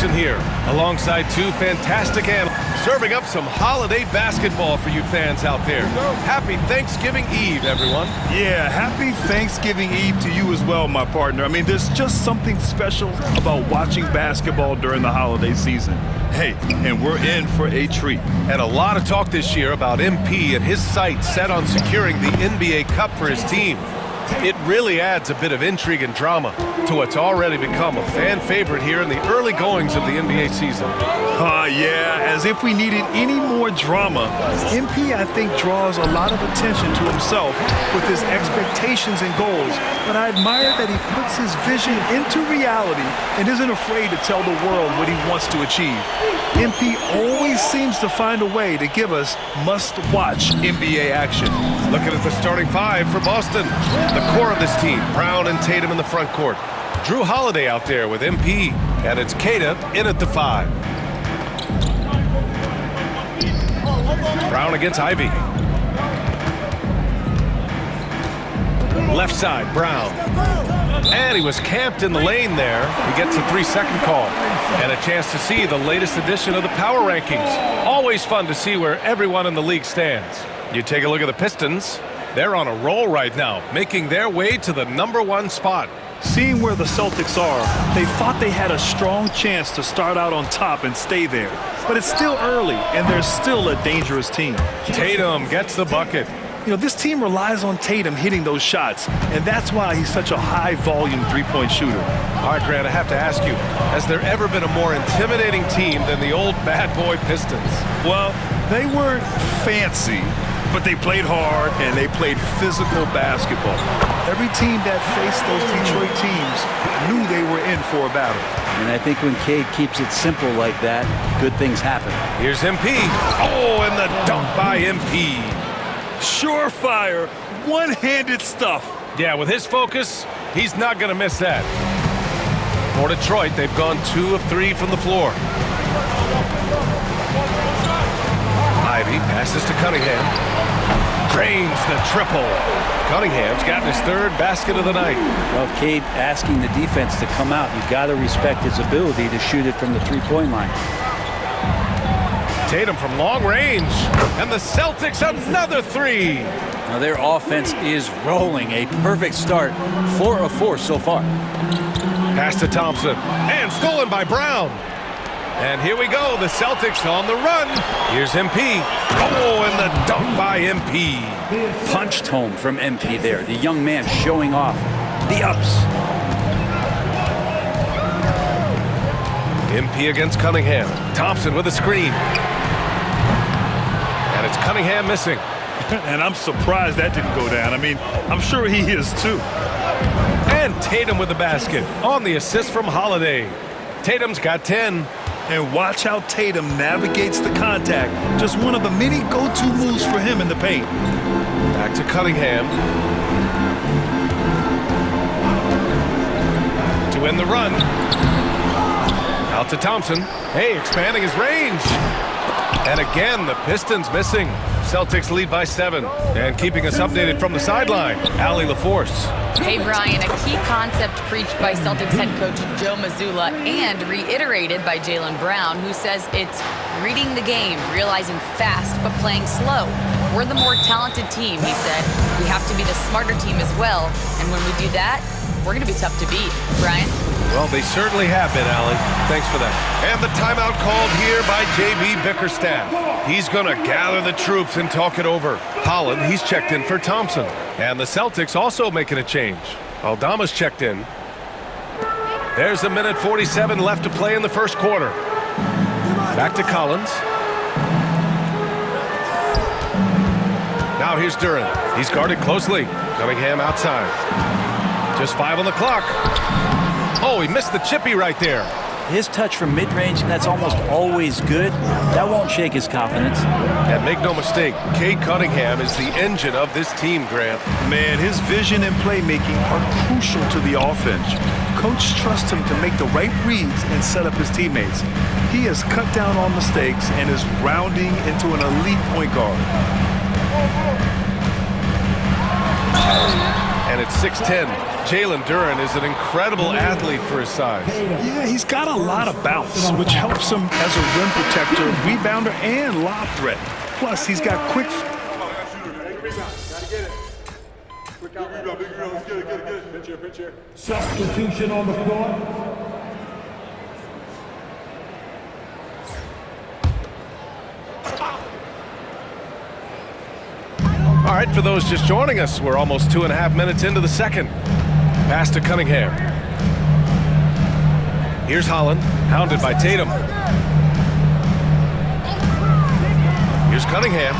action here, alongside two fantastic analysts, serving up some holiday basketball for you fans out there. Happy Thanksgiving Eve, everyone. Yeah, happy Thanksgiving Eve to you as well, my partner. I mean, there's just something special about watching basketball during the holiday season. Hey, and we're in for a treat. And a lot of talk this year about MP and his sights set on securing the NBA Cup for his team. It really adds a bit of intrigue and drama to what's already become a fan favorite here in the early goings of the NBA season. Yeah, as if we needed any more drama. MP, I think, draws a lot of attention to himself with his expectations and goals, but I admire that he puts his vision into reality and isn't afraid to tell the world what he wants to achieve. MP always seems to find a way to give us must-watch NBA action. Looking at the starting five for Boston. The core of this team, Brown and Tatum in the front court. Drew Holiday out there with MP, and it's Queta in at the 5. Brown against Ivy. Left side, Brown. And he was camped in the lane there. He gets a 3-second call. And a chance to see the latest edition of the power rankings. Always fun to see where everyone in the league stands. You take a look at the Pistons. They're on a roll right now, making their way to the #1 spot. Seeing where the Celtics are, they thought they had a strong chance to start out on top and stay there. But it's still early, and they're still a dangerous team. Tatum gets the bucket. You know, this team relies on Tatum hitting those shots, and that's why he's such a high-volume three-point shooter. All right, Grant, I have to ask you, has there ever been a more intimidating team than the old bad boy Pistons? Well, they weren't fancy, but they played hard, and they played physical basketball. Every team that faced those Detroit teams knew they were in for a battle. And I think when Cade keeps it simple like that, good things happen. Here's MP. Oh, and the dunk by MP. Surefire, one-handed stuff. Yeah, with his focus, he's not going to miss that. For Detroit, they've gone 2 of 3 from the floor. Ivy passes to Cunningham. Drains the triple. Cunningham's gotten his 3rd basket of the night. Well, Cade asking the defense to come out. You've got to respect his ability to shoot it from the three-point line. Tatum from long range. And the Celtics another 3. Now their offense is rolling. A perfect start. 4 of 4 so far. Pass to Thompson. And stolen by Brown. And here we go, the Celtics on the run. Here's MP. Oh, and the dunk by MP. Punched home from MP there. The young man showing off the ups. MP against Cunningham. Thompson with a screen. And it's Cunningham missing. And I'm surprised that didn't go down. I mean, I'm sure he is too. And Tatum with the basket on the assist from Holiday. Tatum's got 10. And watch how Tatum navigates the contact. Just one of the many go-to moves for him in the paint. Back to Cunningham. To end the run. Out to Thompson. Hey, expanding his range. And again, the Pistons missing. Celtics lead by 7. And keeping us updated from the sideline, Allie LaForce. Hey, Brian, a key concept preached by Celtics head coach Joe Mazzulla and reiterated by Jaylen Brown, who says it's reading the game, realizing fast but playing slow. We're the more talented team, he said. We have to be the smarter team as well. And when we do that, we're going to be tough to beat. Brian? Well, they certainly have been, Allie. Thanks for that. And the timeout called here by J.B. Bickerstaff. He's going to gather the troops and talk it over. Holland, he's checked in for Thompson. And the Celtics also making a change. Aldama's checked in. There's 1:47 left to play in the first quarter. Back to Collins. Now here's Duran. He's guarded closely. Cunningham outside. Just 5 on the clock. Oh, he missed the chippy right there. His touch from mid-range, that's almost always good. That won't shake his confidence. And make no mistake, Cade Cunningham is the engine of this team, Grant. Man, his vision and playmaking are crucial to the offense. Coach trusts him to make the right reads and set up his teammates. He has cut down on mistakes and is rounding into an elite point guard. and it's 6-10. Jalen Duren is an incredible athlete for his size. Yeah, he's got a lot of bounce, which helps him as a rim protector, rebounder, and lob threat. Plus, he's got quick... Substitution on the floor. All right, for those just joining us, we're almost 2.5 minutes into the second. Pass to Cunningham. Here's Holland, hounded by Tatum. Here's Cunningham,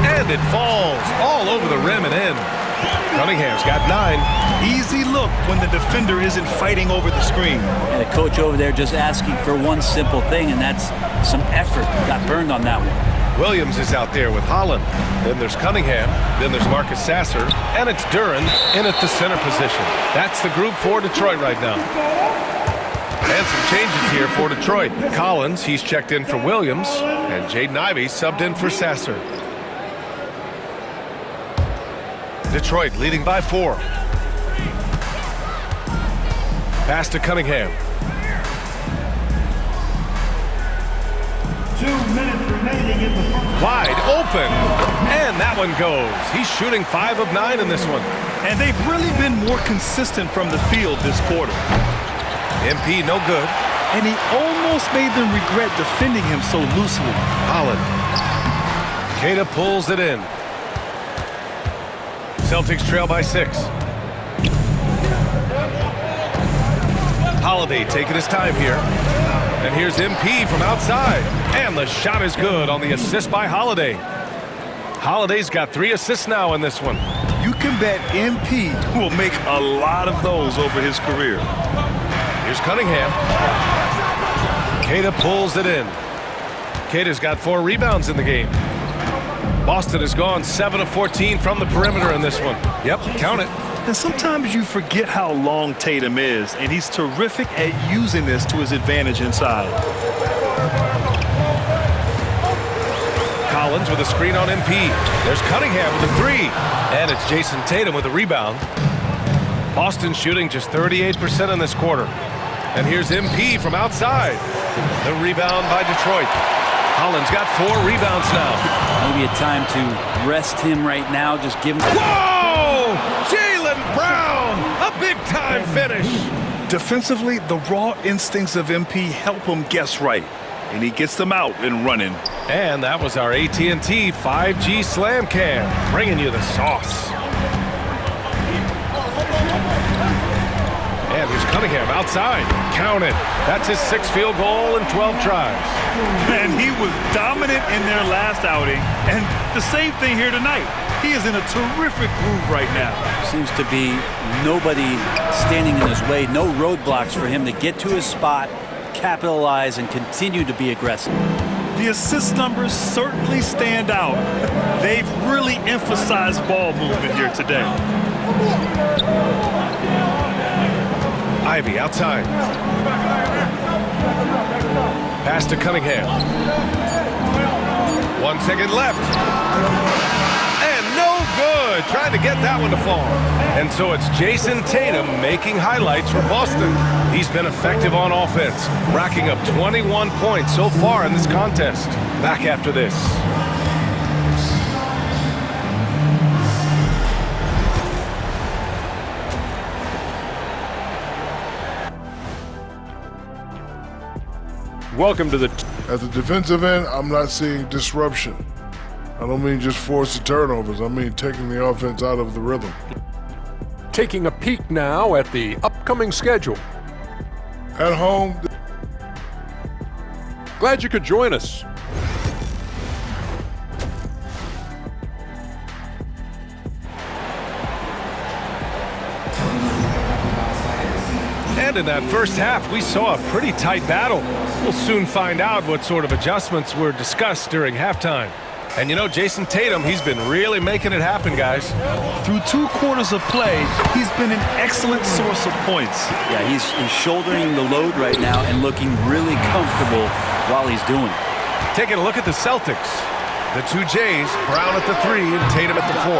and it falls all over the rim and in. Cunningham's got 9. Easy look when the defender isn't fighting over the screen. And the coach over there just asking for one simple thing, and that's some effort. Got burned on that one. Williams is out there with Holland. Then there's Cunningham. Then there's Marcus Sasser. And it's Duren in at the center position. That's the group for Detroit right now. And some changes here for Detroit. Collins, he's checked in for Williams. And Jaden Ivey subbed in for Sasser. Detroit leading by 4. Pass to Cunningham. 2 minutes remaining in the first. Wide open. And that one goes. He's shooting 5 of 9 in this one. And they've really been more consistent from the field this quarter. MP no good. And he almost made them regret defending him so loosely. Holland. Queta pulls it in. Celtics trail by 6. Holiday taking his time here. And here's MP from outside. And the shot is good on the assist by Holiday. Holiday's got 3 assists now in this one. You can bet MP will make a lot of those over his career. Here's Cunningham. Queta pulls it in. Queta's got 4 rebounds in the game. Boston has gone 7 of 14 from the perimeter in this one. Yep, count it. And sometimes you forget how long Tatum is, and he's terrific at using this to his advantage inside. Collins with a screen on MP. There's Cunningham with a 3. And it's Jason Tatum with a rebound. Boston shooting just 38% in this quarter. And here's MP from outside. The rebound by Detroit. Holland's got 4 rebounds now. Maybe a time to rest him right now. Just give him... Whoa! Jalen Brown! A big-time finish. Defensively, the raw instincts of MP help him guess right. And he gets them out and running. And that was our AT&T 5G Slam Cam, bringing you the sauce. And here's Cunningham outside. Count it. That's his 6th field goal in 12 tries. And he was dominant in their last outing. And the same thing here tonight. He is in a terrific groove right now. Seems to be nobody standing in his way. No roadblocks for him to get to his spot, capitalize, and continue to be aggressive. The assist numbers certainly stand out. They've really emphasized ball movement here today. Ivy outside. Pass to Cunningham. 1 second left. And no good. Trying to get that one to fall. And so it's Jason Tatum making highlights for Boston. He's been effective on offense, racking up 21 points so far in this contest. Back after this. Welcome to the... At the defensive end, I'm not seeing disruption. I don't mean just forcing turnovers. I mean taking the offense out of the rhythm. Taking a peek now at the upcoming schedule. At home... Glad you could join us. And in that first half, we saw a pretty tight battle. We'll soon find out what sort of adjustments were discussed during halftime. And you know, Jason Tatum, he's been really making it happen, guys. Through 2 quarters of play, he's been an excellent source of points. Yeah, he's shouldering the load right now and looking really comfortable while he's doing it. Taking a look at the Celtics. The two Jays, Brown at the 3 and Tatum at the 4.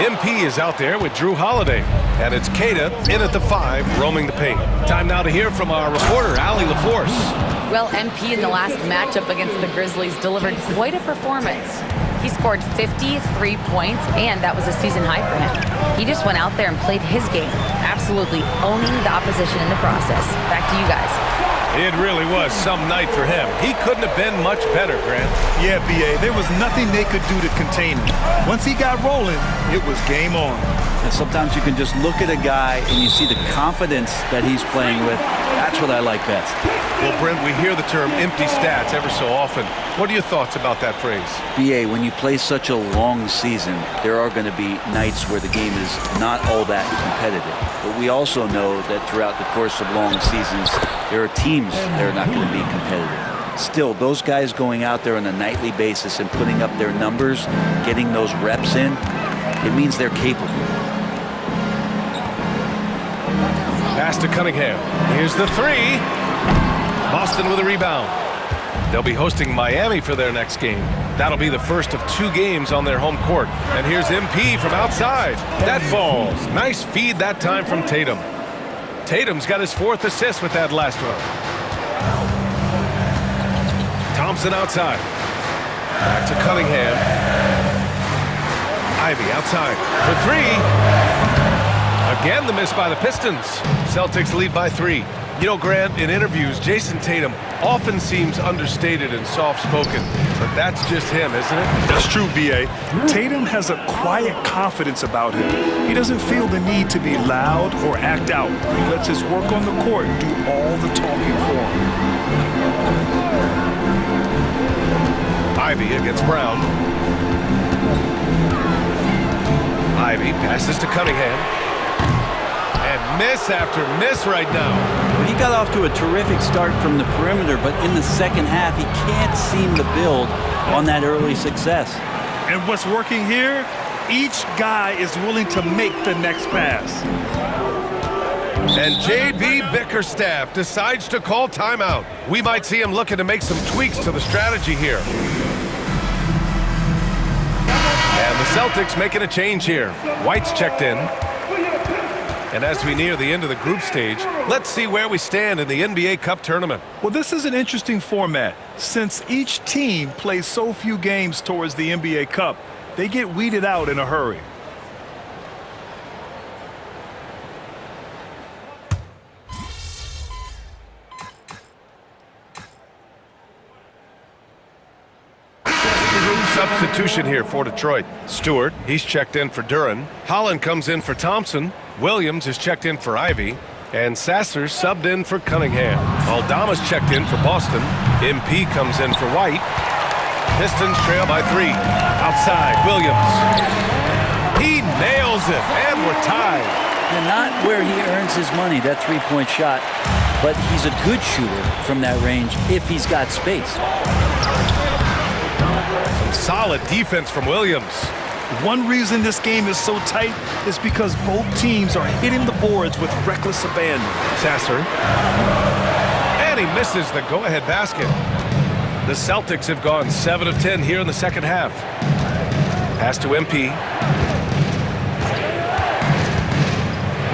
MP is out there with Drew Holiday. And it's Queta in at the 5, roaming the paint. Time now to hear from our reporter, Allie LaForce. Well, MP in the last matchup against the Grizzlies delivered quite a performance. He scored 53 points, and that was a season high for him. He just went out there and played his game, absolutely owning the opposition in the process. Back to you guys. It really was some night for him. He couldn't have been much better, Grant. Yeah, B.A., there was nothing they could do to contain him. Once he got rolling, it was game on. And sometimes you can just look at a guy and you see the confidence that he's playing with. That's what I like best. Well, Brent, we hear the term empty stats ever so often. What are your thoughts about that phrase? B.A., when you play such a long season, there are going to be nights where the game is not all that competitive. But we also know that throughout the course of long seasons, there are teams that are not going to be competitive. Still, those guys going out there on a nightly basis and putting up their numbers, getting those reps in, it means they're capable. Pass to Cunningham. Here's the 3. Boston with a rebound. They'll be hosting Miami for their next game. That'll be the first of 2 games on their home court. And here's MP from outside. That falls. Nice feed that time from Tatum. Tatum's got his 4th assist with that last one. Thompson outside. Back to Cunningham. Ivy outside for 3. Again, the miss by the Pistons. Celtics lead by 3. You know, Grant, in interviews, Jason Tatum often seems understated and soft-spoken, but that's just him, isn't it? That's true, B.A. Tatum has a quiet confidence about him. He doesn't feel the need to be loud or act out. He lets his work on the court do all the talking for him. Ivy against Brown. Ivy passes to Cunningham. And miss after miss right now. He got off to a terrific start from the perimeter, but in the second half, he can't seem to build on that early success. And what's working here? Each guy is willing to make the next pass. And J.B. Bickerstaff decides to call timeout. We might see him looking to make some tweaks to the strategy here. And the Celtics making a change here. White's checked in. And as we near the end of the group stage, let's see where we stand in the NBA Cup tournament. Well, this is an interesting format. Since each team plays so few games towards the NBA Cup, they get weeded out in a hurry. Substitution here for Detroit. Stewart, he's checked in for Duran. Holland comes in for Thompson. Williams is checked in for Ivy. And Sasser subbed in for Cunningham. Aldama's checked in for Boston. MP comes in for White. Pistons trail by 3. Outside, Williams. He nails it, and we're tied. And not where he earns his money, that three-point shot, but he's a good shooter from that range if he's got space. Solid defense from Williams. One reason this game is so tight is because both teams are hitting the boards with reckless abandon. Sasser. And he misses the go-ahead basket. The Celtics have gone 7 of 10 here in the second half. Pass to MP.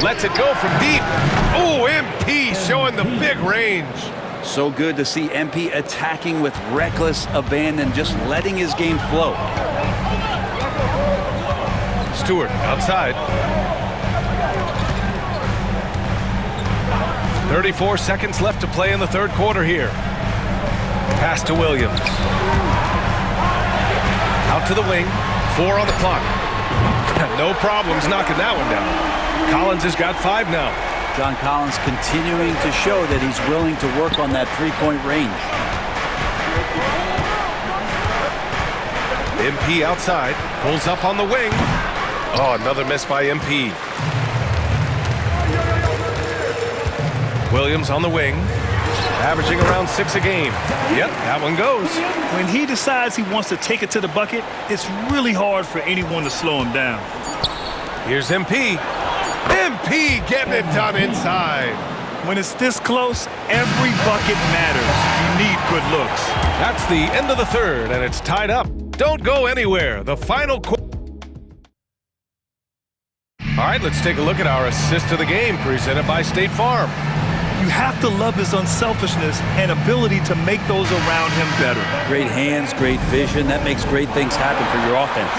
Lets it go from deep. Oh, MP showing the big range. So good to see MP attacking with reckless abandon, just letting his game flow. Stewart outside. 34 seconds left to play in the third quarter here. Pass to Williams. Out to the wing. 4 on the clock. No problems knocking that one down. Collins has got 5 now. John Collins continuing to show that he's willing to work on that three-point range. MP outside. Pulls up on the wing. Oh, another miss by MP. Williams on the wing. Averaging around 6 a game. Yep, that one goes. When he decides he wants to take it to the bucket, it's really hard for anyone to slow him down. Here's MP. MP getting it done inside. When it's this close, every bucket matters. You need good looks. That's the end of the third, and it's tied up. Don't go anywhere. The final quarter. All right, let's take a look at our assist of the game presented by State Farm. You have to love his unselfishness and ability to make those around him better. Great hands, great vision. That makes great things happen for your offense.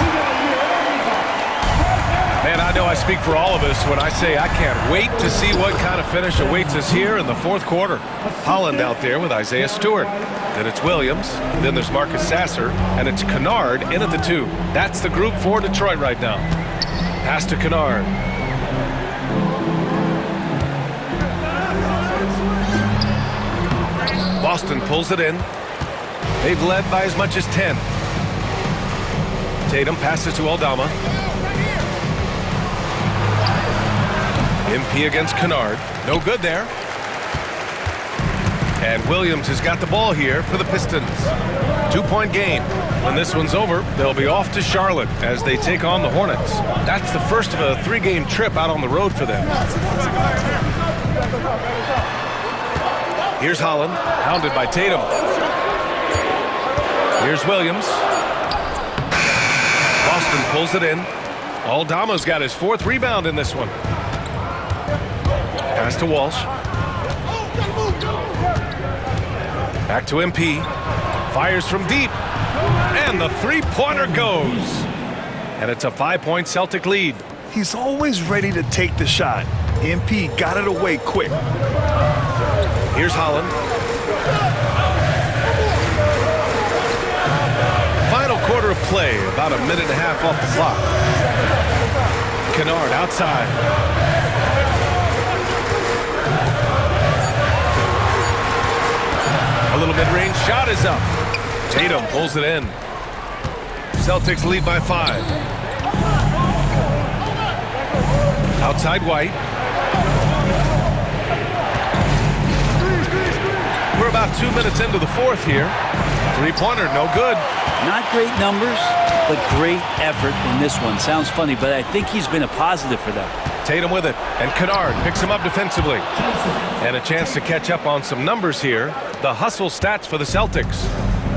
Man, I know I speak for all of us when I say I can't wait to see what kind of finish awaits us here in the fourth quarter. Holland out there with Isaiah Stewart. Then it's Williams. Then there's Marcus Sasser. And it's Kennard in at the 2. That's the group for Detroit right now. Pass to Kennard. Boston pulls it in. They've led by as much as 10. Tatum passes to Aldama. MP against Kennard. No good there. And Williams has got the ball here for the Pistons. 2-point game. When this one's over, they'll be off to Charlotte as they take on the Hornets. That's the first of a 3-game trip out on the road for them. Here's Holland, hounded by Tatum. Here's Williams. Boston pulls it in. Aldama's got his 4th rebound in this one. Pass to Walsh. Back to MP. Fires from deep. And the 3-pointer goes. And it's a 5-point Celtic lead. He's always ready to take the shot. MP got it away quick. Here's Holland. Final quarter of play, about a minute and a half off the clock. Kennard outside. A little mid-range shot is up. Tatum pulls it in. Celtics lead by 5. Outside White. We're about 2 minutes into the fourth here. 3-pointer, no good. Not great numbers, but great effort in this one. Sounds funny, but I think he's been a positive for them. Tatum with it, and Kennard picks him up defensively. And a chance to catch up on some numbers here. The hustle stats for the Celtics.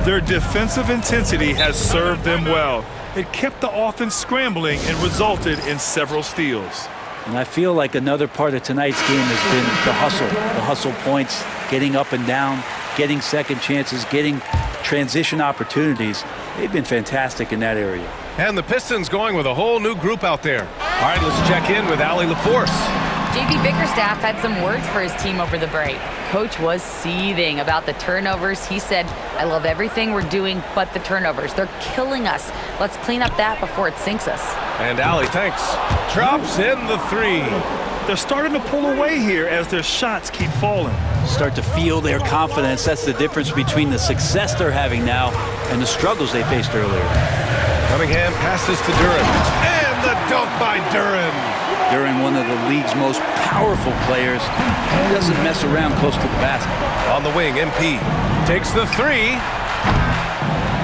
Their defensive intensity has served them well. It kept the offense scrambling and resulted in several steals. And I feel like another part of tonight's game has been the hustle points, getting up and down, getting second chances, getting transition opportunities. They've been fantastic in that area. And the Pistons going with a whole new group out there. All right, let's check in with Allie LaForce. JB Bickerstaff had some words for his team over the break. Coach was seething about the turnovers. He said, I love everything we're doing but the turnovers. They're killing us. Let's clean up that before it sinks us. And Allie, thanks. Drops in the 3. They're starting to pull away here as their shots keep falling. Start to feel their confidence. That's the difference between the success they're having now and the struggles they faced earlier. Cunningham passes to Duren. And the dunk by Duren. Duren, one of the league's most powerful players, doesn't mess around close to the basket. On the wing, MP takes the 3.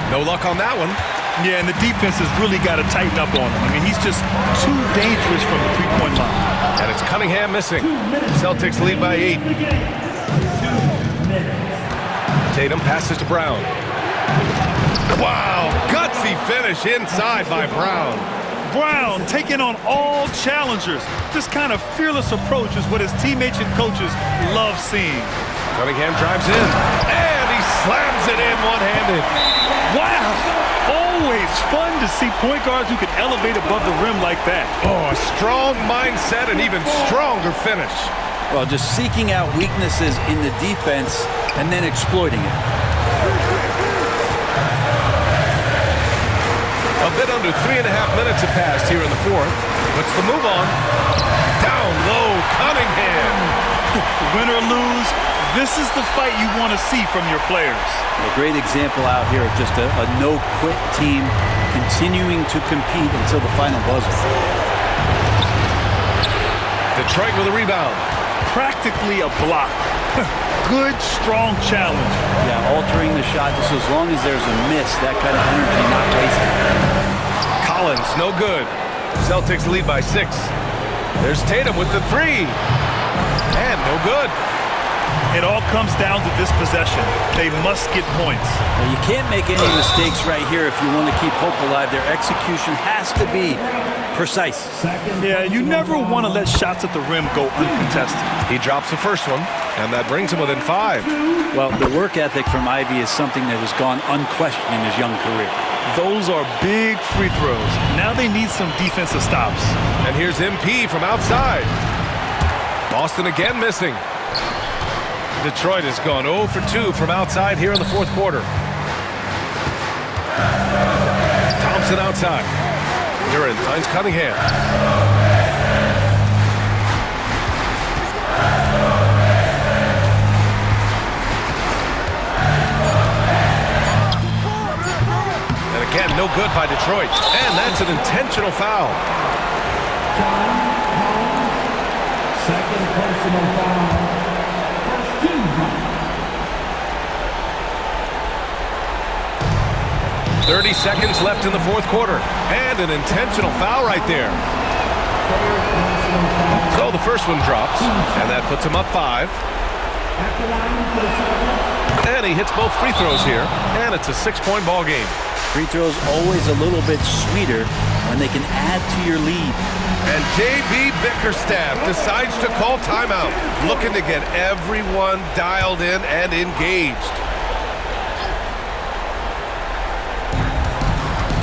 No luck on that one. Yeah, and the defense has really got to tighten up on him. I mean, he's just too dangerous from the 3-point line. And it's Cunningham missing. Celtics lead by 8. Tatum passes to Brown. Wow, gutsy finish inside by Brown. Brown taking on all challengers. This kind of fearless approach is what his teammates and coaches love seeing. Cunningham drives in, and he slams it in one-handed. Wow! Always fun to see point guards who can elevate above the rim like that. Oh, a strong mindset and even stronger finish. Well, just seeking out weaknesses in the defense and then exploiting it. A bit under 3.5 minutes have passed here in the fourth. What's the move on? Down low, Cunningham. Win or lose, this is the fight you want to see from your players. A great example out here of just a no-quit team continuing to compete until the final buzzer. Detroit with a rebound. Practically a block. Good, strong challenge. Yeah, altering the shot just as long as there's a miss, that kind of energy not wasted. Collins, no good. Celtics lead by 6. There's Tatum with the 3. And no good. It all comes down to this possession. They must get points. Well, you can't make any mistakes right here if you want to keep hope alive. Their execution has to be precise. Yeah, you never want to let shots at the rim go uncontested. He drops the first one, and that brings him within 5. Well, the work ethic from Ivy is something that has gone unquestioned in his young career. Those are big free throws. Now they need some defensive stops. And here's MP from outside. Boston again missing. Detroit has gone 0 for 2 from outside here in the fourth quarter. Thompson outside. Duran finds Cunningham. And again, no good by Detroit. And that's an intentional foul. Second personal foul. 30 seconds left in the fourth quarter. And an intentional foul right there. So the first one drops, and that puts him up 5. And he hits both free throws here, and it's a 6-point ball game. Free throws always a little bit sweeter when they can add to your lead. And J.B. Bickerstaff decides to call timeout, looking to get everyone dialed in and engaged.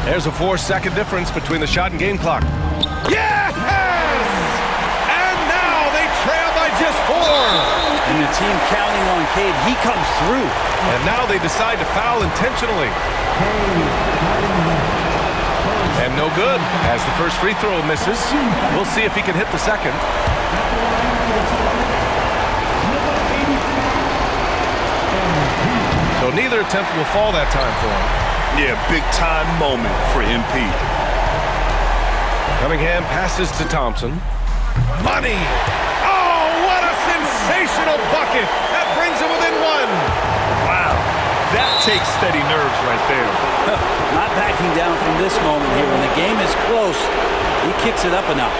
There's a 4-second difference between the shot and game clock. Yes! And now they trail by just 4. And the team counting on Cade, he comes through. And now they decide to foul intentionally. And no good, as the first free throw misses. We'll see if he can hit the second. So neither attempt will fall that time for him. Yeah, big-time moment for MP. Cunningham passes to Thompson. Money! Oh, what a sensational bucket! That brings him within 1. Wow, that takes steady nerves right there. Not backing down from this moment here. When the game is close, he kicks it up a notch.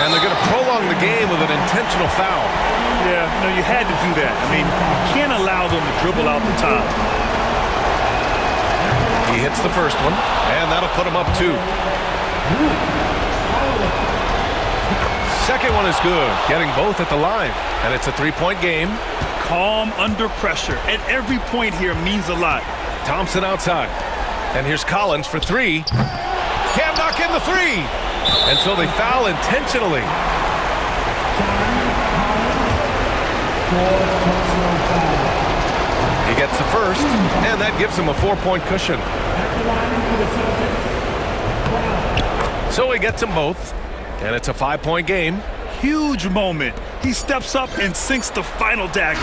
And they're going to prolong the game with an intentional foul. Yeah, no, you had to do that. I mean, you can't allow them to dribble out the top. He hits the first one, and that'll put him up 2. Second one is good, getting both at the line. And it's a 3-point game. Calm under pressure, and every point here means a lot. Thompson outside. And here's Collins for 3. Can't knock in the 3. And so they foul intentionally. He gets the first, and that gives him a 4-point cushion. So he gets them both, and it's a 5-point game. Huge moment. He steps up and sinks the final daggers.